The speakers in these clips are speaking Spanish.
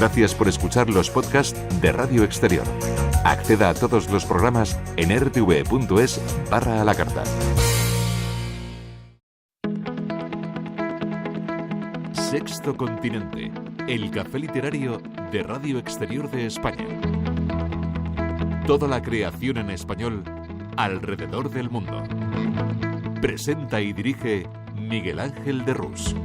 Gracias por escuchar los podcasts de Radio Exterior. Acceda a todos los programas en rtv.es/a la carta. Sexto Continente, el café literario de Radio Exterior de España. Toda la creación en español alrededor del mundo. Presenta y dirige Miguel Ángel de Rus.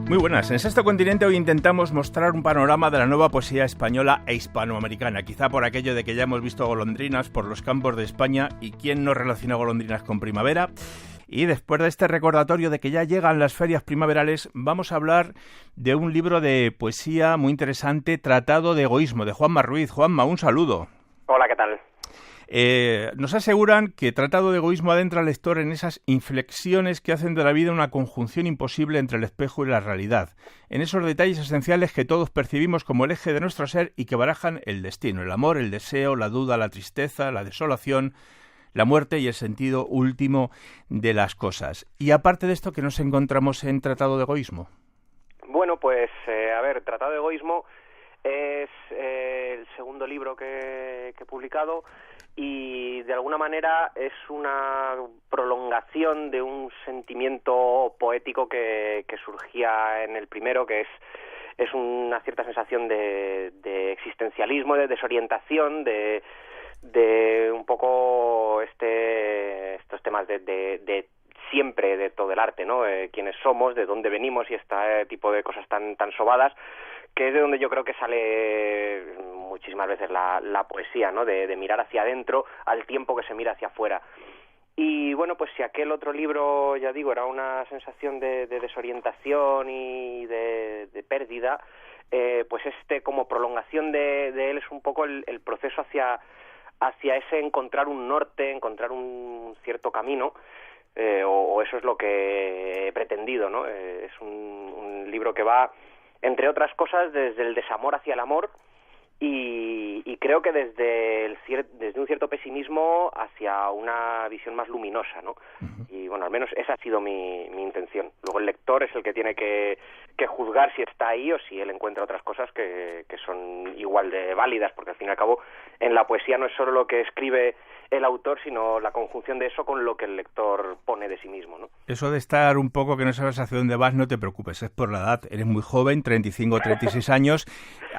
Muy buenas. En Sexto Continente hoy intentamos mostrar un panorama de la nueva poesía española e hispanoamericana, quizá por aquello de que ya hemos visto golondrinas por los campos de España y quién no relaciona golondrinas con primavera. Y después de este recordatorio de que ya llegan las ferias primaverales, vamos a hablar de un libro de poesía muy interesante, Tratado de Egoísmo, de Juanma Ruiz. Juanma, un saludo. Hola, ¿qué tal? Nos aseguran que Tratado de Egoísmo adentra al lector en esas inflexiones que hacen de la vida una conjunción imposible entre el espejo y la realidad, en esos detalles esenciales que todos percibimos como el eje de nuestro ser y que barajan el destino, el amor, el deseo, la duda, la tristeza, la desolación, la muerte y el sentido último de las cosas. Y aparte de esto, ¿qué nos encontramos en Tratado de Egoísmo? Bueno, pues, Tratado de Egoísmo es el segundo libro que he publicado y de alguna manera es una prolongación de un sentimiento poético que surgía en el primero, que es una cierta sensación de existencialismo, de desorientación, de un poco estos temas de siempre, de todo el arte, ¿no? Quiénes somos, de dónde venimos y este tipo de cosas tan sobadas, que es de donde yo creo que sale muchísimas veces la poesía, ¿no? De mirar hacia adentro al tiempo que se mira hacia afuera. Y bueno, pues si aquel otro libro, ya digo, era una sensación de desorientación y de pérdida, pues como prolongación de él es un poco el proceso hacia ese encontrar un norte, encontrar un cierto camino, o eso es lo que he pretendido, ¿no? Es un libro que va, entre otras cosas, desde el desamor hacia el amor y creo que desde un cierto pesimismo hacia una visión más luminosa, ¿no? Uh-huh. Y bueno, al menos esa ha sido mi intención. Luego el lector es el que tiene que juzgar si está ahí o si él encuentra otras cosas que son igual de válidas, porque al fin y al cabo en la poesía no es solo lo que escribe el autor, sino la conjunción de eso con lo que el lector pone de sí mismo, ¿no? Eso de estar un poco que no sabes hacia dónde vas, no te preocupes, es por la edad. Eres muy joven, 35 o 36 años,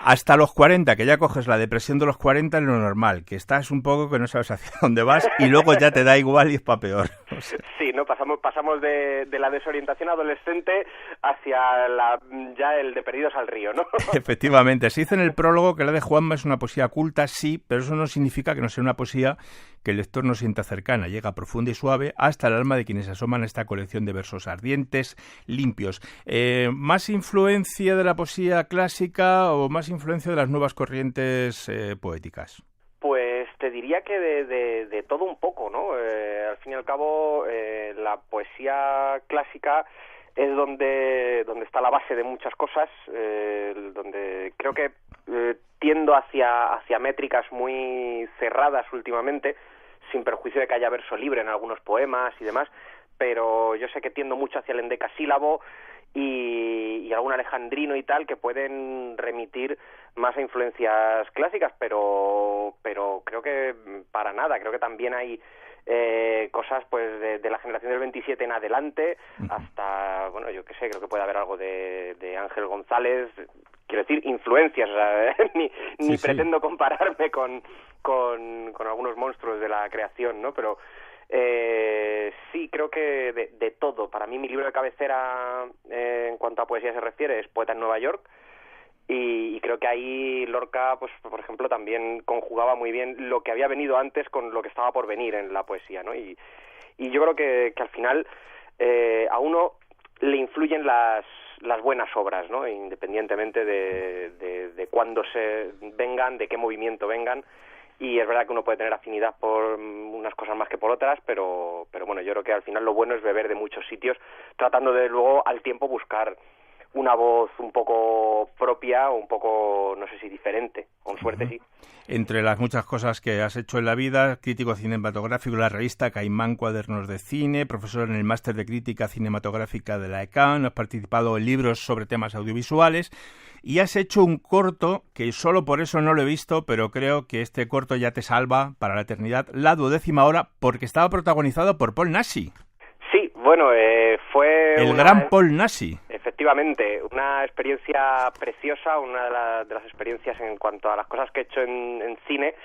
hasta los 40, que ya coges la depresión de los 40 es lo normal, que estás un poco que no sabes hacia dónde vas y luego ya te da igual y es para peor. O sea. Sí, ¿no? Pasamos de la desorientación adolescente hacia ya el de perdidos al río, ¿no? Efectivamente, se dice en el prólogo que la de Juanma es una poesía culta, sí, pero eso no significa que no sea una poesía que el lector no sienta cercana, llega profunda y suave hasta el alma de quienes asoman a esta colección de versos ardientes, limpios. ¿Más influencia de la poesía clásica o más influencia de las nuevas corrientes poéticas? Pues te diría que de todo un poco, ¿no? Al fin y al cabo, la poesía clásica es donde está la base de muchas cosas, donde creo que tiendo hacia métricas muy cerradas últimamente, sin perjuicio de que haya verso libre en algunos poemas y demás, pero yo sé que tiendo mucho hacia el endecasílabo y algún alejandrino y tal, que pueden remitir más a influencias clásicas, pero creo que para nada. Creo que también hay cosas pues de la generación del 27 en adelante hasta, bueno, yo qué sé, creo que puede haber algo de Ángel González, quiero decir, influencias, o sea, ni pretendo compararme con algunos monstruos de la creación, ¿no? Pero sí, creo que de todo. Para mí mi libro de cabecera en cuanto a poesía se refiere es Poeta en Nueva York, y creo que ahí Lorca, pues por ejemplo, también conjugaba muy bien lo que había venido antes con lo que estaba por venir en la poesía, ¿no? Y yo creo que al final a uno le influyen las buenas obras, ¿no? Independientemente de cuándo se vengan, de qué movimiento vengan. Y es verdad que uno puede tener afinidad por unas cosas más que por otras, pero bueno, yo creo que al final lo bueno es beber de muchos sitios, tratando de luego al tiempo buscar una voz un poco propia o un poco, no sé si diferente, con suerte sí. Entre las muchas cosas que has hecho en la vida, crítico cinematográfico de la revista Caimán Cuadernos de Cine, profesor en el Máster de Crítica Cinematográfica de la ECAN, has participado en libros sobre temas audiovisuales y has hecho un corto que solo por eso no lo he visto, pero creo que este corto ya te salva para la eternidad, La 12ª hora, porque estaba protagonizado por Paul Naschy. Sí, bueno, fue el gran Paul Naschy. Efectivamente, una experiencia preciosa, una de las experiencias en cuanto a las cosas que he hecho en cine,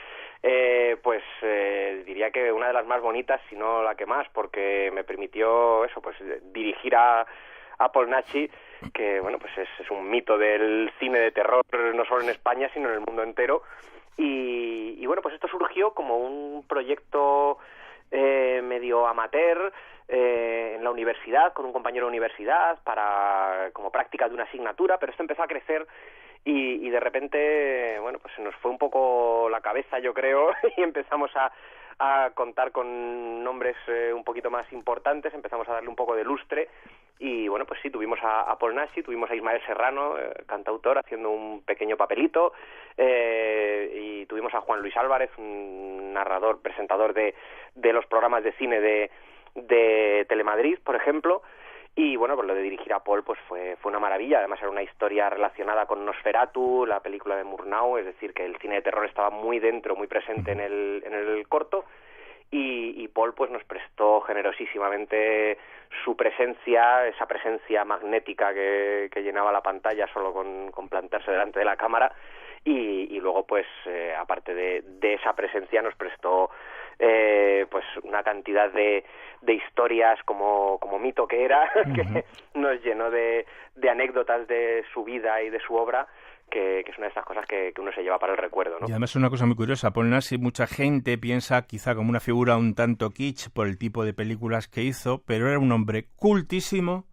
diría que una de las más bonitas, si no la que más, porque me permitió eso, pues dirigir a Paul Naschy, que bueno, pues es un mito del cine de terror, no solo en España, sino en el mundo entero. Y bueno, pues esto surgió como un proyecto medio amateur, en la universidad, con un compañero de universidad, como práctica de una asignatura, pero esto empezó a crecer y de repente, bueno, pues se nos fue un poco la cabeza, yo creo, y empezamos a contar con nombres un poquito más importantes, empezamos a darle un poco de lustre y bueno, pues sí, tuvimos a Paul Naschy, tuvimos a Ismael Serrano, cantautor, haciendo un pequeño papelito, y tuvimos a Juan Luis Álvarez, un narrador, presentador de los programas de cine de Telemadrid, por ejemplo, y bueno, pues lo de dirigir a Paul pues fue una maravilla. Además era una historia relacionada con Nosferatu, la película de Murnau, es decir, que el cine de terror estaba muy dentro, muy presente en el corto, y Paul pues nos prestó generosísimamente su presencia, esa presencia magnética que llenaba la pantalla solo con plantarse delante de la cámara, y luego pues aparte de esa presencia nos prestó pues una cantidad de historias como mito que era, que nos llenó de anécdotas de su vida y de su obra, que es una de esas cosas que uno se lleva para el recuerdo, ¿no? Y además es una cosa muy curiosa, Paul Naschy, mucha gente piensa quizá como una figura un tanto kitsch por el tipo de películas que hizo, pero era un hombre cultísimo,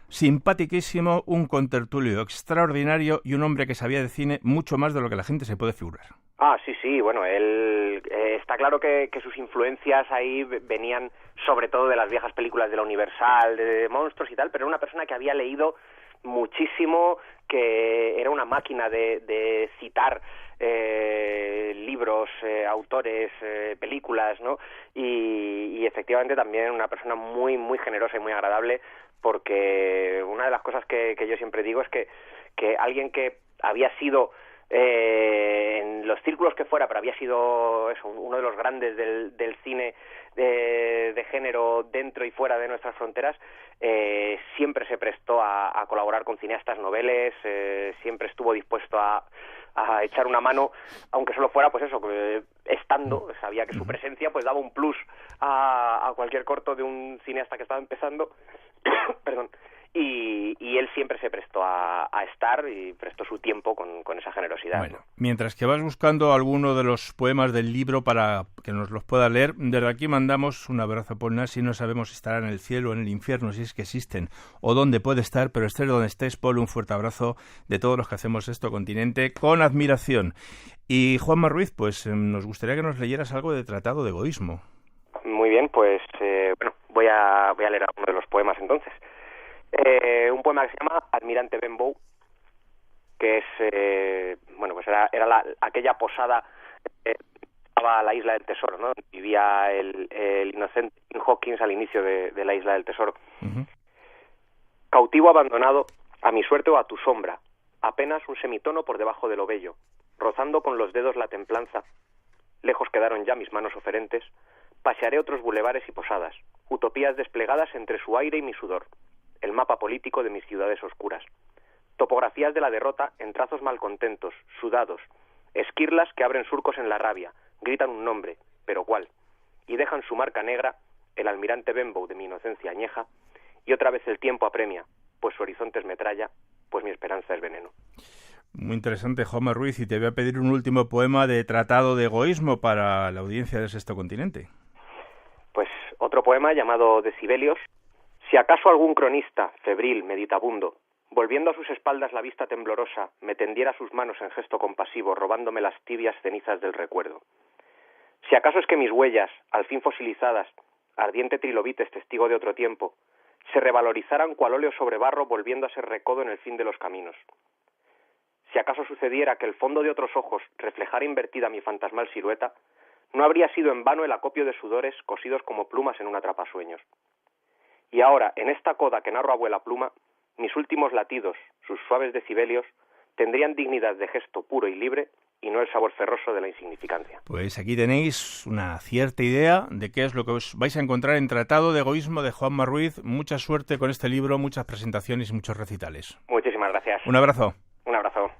simpaticísimo, un contertulio extraordinario y un hombre que sabía de cine mucho más de lo que la gente se puede figurar. Ah, sí, bueno, él está claro que sus influencias ahí venían sobre todo de las viejas películas de la Universal, de monstruos y tal, pero era una persona que había leído muchísimo, que era una máquina de citar libros, autores, películas, ¿no? Y efectivamente también una persona muy, muy generosa y muy agradable, porque una de las cosas que yo siempre digo es que alguien que había sido en los círculos que fuera, pero había sido eso, uno de los grandes del cine de género dentro y fuera de nuestras fronteras, siempre se prestó a colaborar con cineastas noveles, siempre estuvo dispuesto a echar una mano, aunque solo fuera pues eso, estando, sabía que su presencia pues daba un plus a cualquier corto de un cineasta que estaba empezando perdón, y él siempre se prestó a estar y prestó su tiempo con esa generosidad. Bueno, mientras que vas buscando alguno de los poemas del libro para que nos los pueda leer, desde aquí mandamos un abrazo a Paul Naschy. No sabemos si estará en el cielo o en el infierno, si es que existen, o dónde puede estar, pero estés donde estés, Paul, un fuerte abrazo de todos los que hacemos esto continente con admiración. Y Juanma Ruiz, pues nos gustaría que nos leyeras algo de Tratado de Egoísmo. Muy bien, pues bueno, voy a leer uno de los poemas entonces. Un poema que se llama Almirante Benbow, que es bueno, pues era aquella posada a la Isla del Tesoro, ¿no? Vivía el inocente Hawkins al inicio de la Isla del Tesoro. Cautivo abandonado, a mi suerte o a tu sombra, apenas un semitono por debajo de lo bello, rozando con los dedos la templanza. Lejos quedaron ya mis manos oferentes, pasearé otros bulevares y posadas, utopías desplegadas entre su aire y mi sudor, el mapa político de mis ciudades oscuras, topografías de la derrota en trazos malcontentos, sudados, esquirlas que abren surcos en la rabia, gritan un nombre, pero ¿cuál? Y dejan su marca negra, el almirante Benbow de mi inocencia añeja, y otra vez el tiempo apremia, pues su horizonte es metralla, pues mi esperanza es veneno. Muy interesante, Juanma Ruiz, y te voy a pedir un último poema de Tratado de Egoísmo para la audiencia del Sexto Continente. Pues otro poema llamado Decibelios. Si acaso algún cronista, febril, meditabundo, volviendo a sus espaldas la vista temblorosa, me tendiera sus manos en gesto compasivo, robándome las tibias cenizas del recuerdo. Si acaso es que mis huellas, al fin fosilizadas, ardiente trilobite es testigo de otro tiempo, se revalorizaran cual óleo sobre barro, volviendo a ser recodo en el fin de los caminos. Si acaso sucediera que el fondo de otros ojos reflejara invertida mi fantasmal silueta, no habría sido en vano el acopio de sudores cosidos como plumas en un atrapasueños. Y ahora, en esta coda que narro a vuela pluma, mis últimos latidos, sus suaves decibelios, tendrían dignidad de gesto puro y libre y no el sabor ferroso de la insignificancia. Pues aquí tenéis una cierta idea de qué es lo que os vais a encontrar en Tratado de Egoísmo de Juanma Ruiz. Mucha suerte con este libro, muchas presentaciones y muchos recitales. Muchísimas gracias. Un abrazo. Un abrazo.